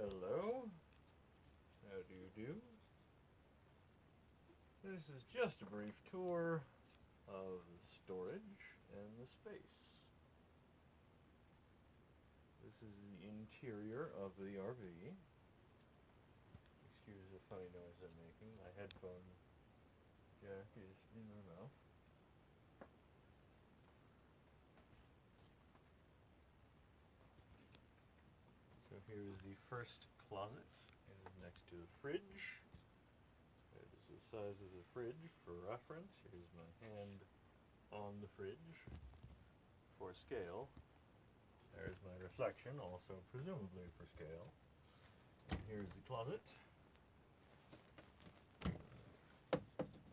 Hello. How do you do? This is just a brief tour of the storage and the space. This is the interior of the RV. Excuse the funny noise I'm making. My headphone jack is in my mouth. So here's the first closet. It is next to the fridge. It is the size of the fridge for reference. Here's my hand on the fridge for scale. There's my reflection, also presumably for scale. And here's the closet.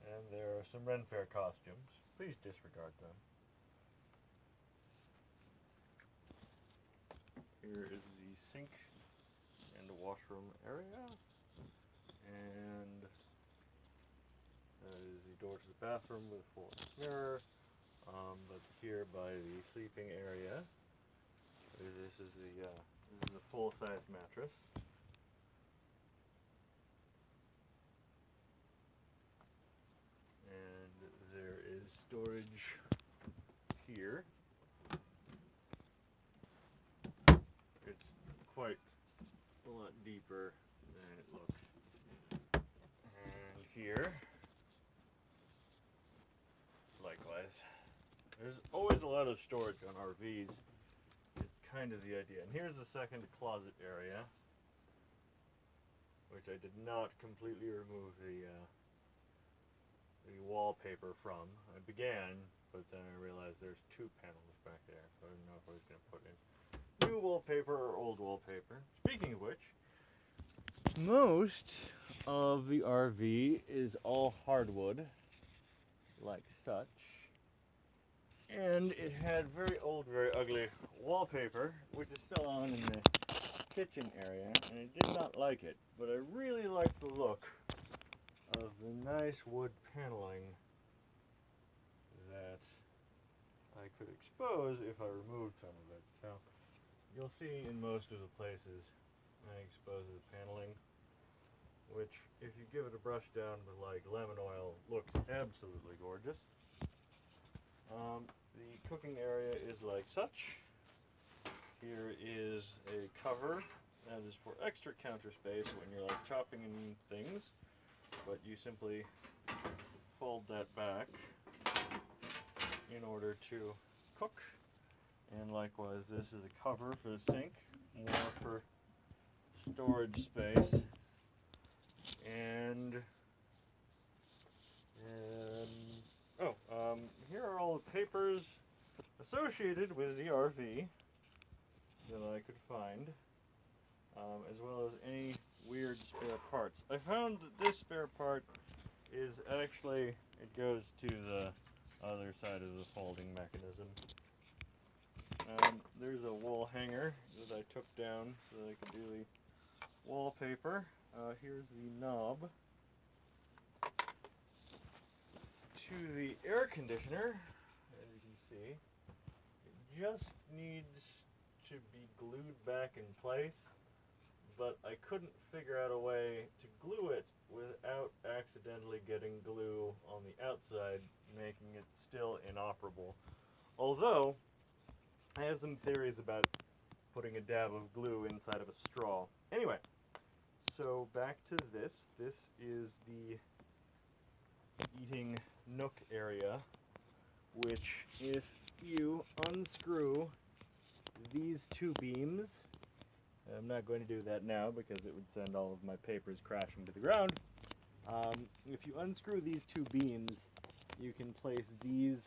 And there are some Ren Fair costumes. Please disregard them. Here is the sink and washroom area. And that is the door to the bathroom with a full mirror. But here by the sleeping area, this is the full-size mattress. And there is storage here. It's quite a lot deeper than it looks. And here, likewise. There's always a lot of storage on RVs. It's kind of the idea. And here's the second closet area, which I did not completely remove the wallpaper from. I began, but then I realized there's two panels back there, so I didn't know if I was going to put in new wallpaper or old wallpaper. Speaking of which, most of the RV is all hardwood, like such. And it had very old, very ugly wallpaper, which is still on in the kitchen area, and I did not like it. But I really liked the look of the nice wood paneling that I could expose if I removed some of it. So you'll see in most of the places I expose the paneling, which if you give it a brush down with like lemon oil looks absolutely gorgeous. The cooking area is like such. Here is a cover that is for extra counter space when you're like chopping in things, but you simply fold that back in order to cook. And likewise, this is a cover for the sink, more for storage space. And here are all the papers associated with the RV that I could find, as well as any weird spare parts. I found that this spare part is actually, it goes to the other side of the folding mechanism. There's a wall hanger that I took down so that I could do the wallpaper. Here's the knob to the air conditioner. As you can see, it just needs to be glued back in place, but I couldn't figure out a way to glue it without accidentally getting glue on the outside, making it still inoperable. Although, I have some theories about putting a dab of glue inside of a straw. Anyway, so back to this. This is the eating nook area, which if you unscrew these two beams, I'm not going to do that now because it would send all of my papers crashing to the ground. If you unscrew these two beams, you can place these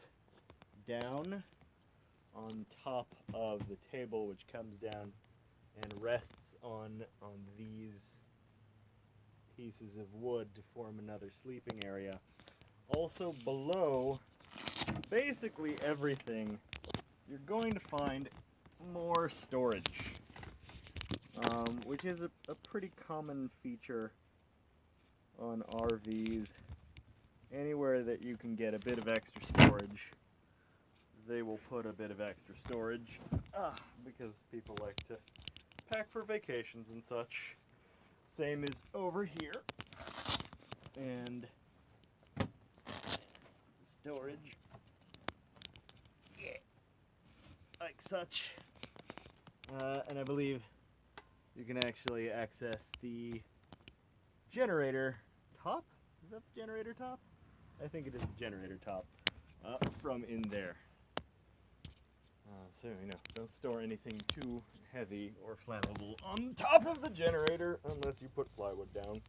down on top of the table, which comes down and rests on these pieces of wood to form another sleeping area. Also below basically everything, you're going to find more storage, which is a pretty common feature on RVs. Anywhere that you can get a bit of extra storage, they will put a bit of extra storage, because people like to back for vacations and such. Same is over here. And storage. Yeah. Like such. And I believe you can actually access the generator top. Is that the generator top? I think it is the generator top from in there. So, you know, don't store anything too heavy or flammable on top of the generator unless you put plywood down.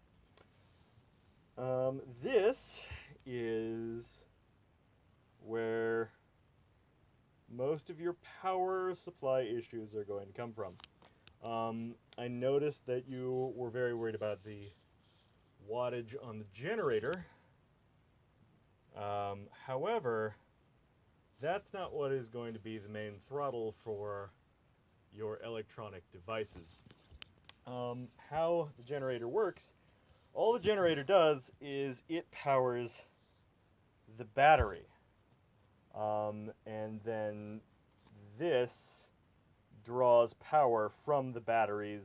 This is where most of your power supply issues are going to come from. I noticed that you were very worried about the wattage on the generator. However, that's not what is going to be the main throttle for your electronic devices. How the generator works, all the generator does is it powers the battery. And then this draws power from the batteries,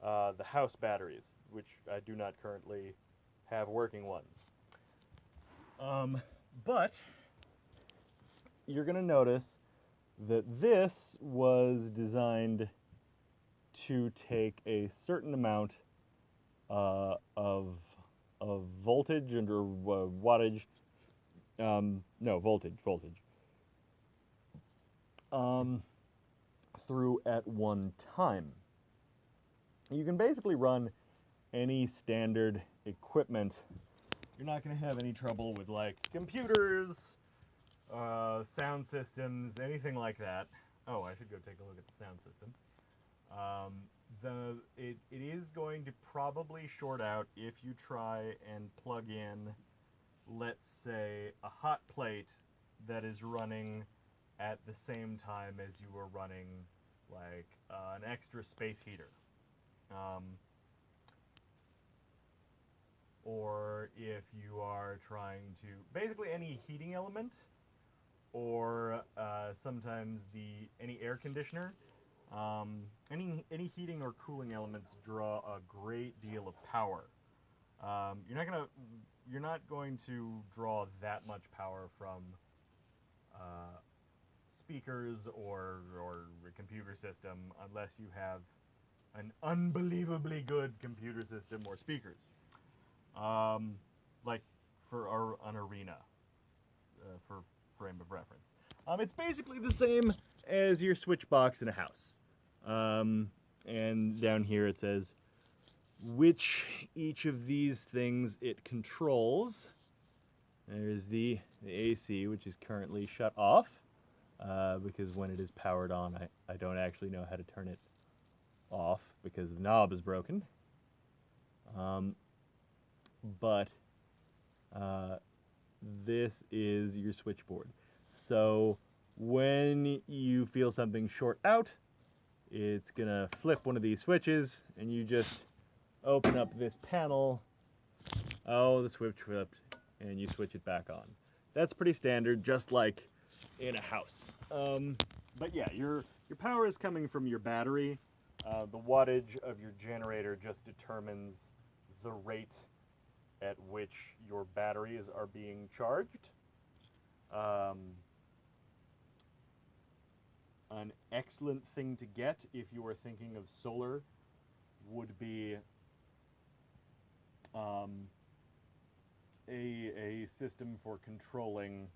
the house batteries, which I do not currently have working ones. But you're going to notice that this was designed to take a certain amount of voltage and or wattage. No, voltage. Through at one time. You can basically run any standard equipment. You're not going to have any trouble with like computers, sound systems, anything like that. Oh, I should go take a look at the sound system. It is going to probably short out if you try and plug in, let's say, a hot plate that is running at the same time as you are running like an extra space heater. Or if you are trying to, basically any heating element, or sometimes any air conditioner, any heating or cooling elements draw a great deal of power. You're not going to draw that much power from speakers or a computer system unless you have an unbelievably good computer system or speakers. Like for an arena, for frame of reference. It's basically the same as your switch box in a house. And down here it says which each of these things it controls. There's the AC, which is currently shut off, because when it is powered on, I don't actually know how to turn it off because the knob is broken. But this is your switchboard. So when you feel something short out, it's gonna flip one of these switches and you just open up this panel. Oh, the switch flipped, and you switch it back on. That's pretty standard, just like in a house. But yeah, your power is coming from your battery. The wattage of your generator just determines the rate at which your batteries are being charged. An excellent thing to get if you are thinking of solar would be a system for controlling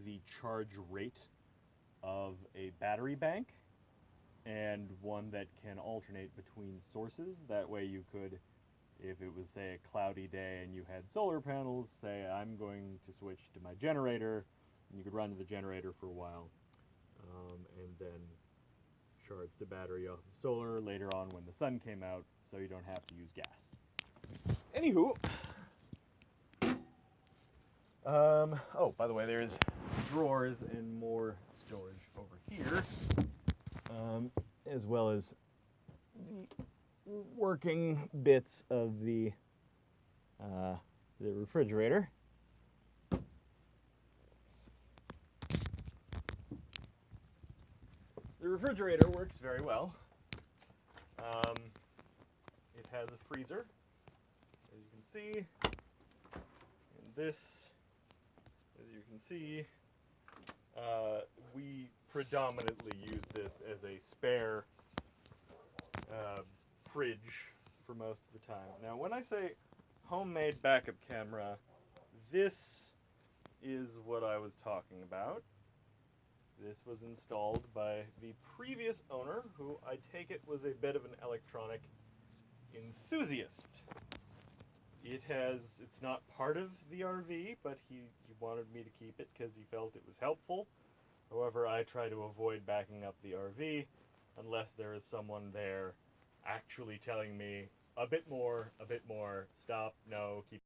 the charge rate of a battery bank, and one that can alternate between sources. That way you could, if it was, say, a cloudy day and you had solar panels, say, I'm going to switch to my generator, and you could run the generator for a while, and then charge the battery off of solar later on when the sun came out, so you don't have to use gas. Anywho, oh, by the way, there's drawers and more storage over here, as well as the working bits of the refrigerator. The refrigerator works very well. It has a freezer, as you can see, and this, as you can see, we predominantly use this as a spare fridge for most of the time. Now, when I say homemade backup camera, this is what I was talking about. This was installed by the previous owner, who I take it was a bit of an electronic enthusiast. It's not part of the RV, but he wanted me to keep it because he felt it was helpful. However, I try to avoid backing up the RV unless there is someone there actually telling me a bit more, stop, no, keep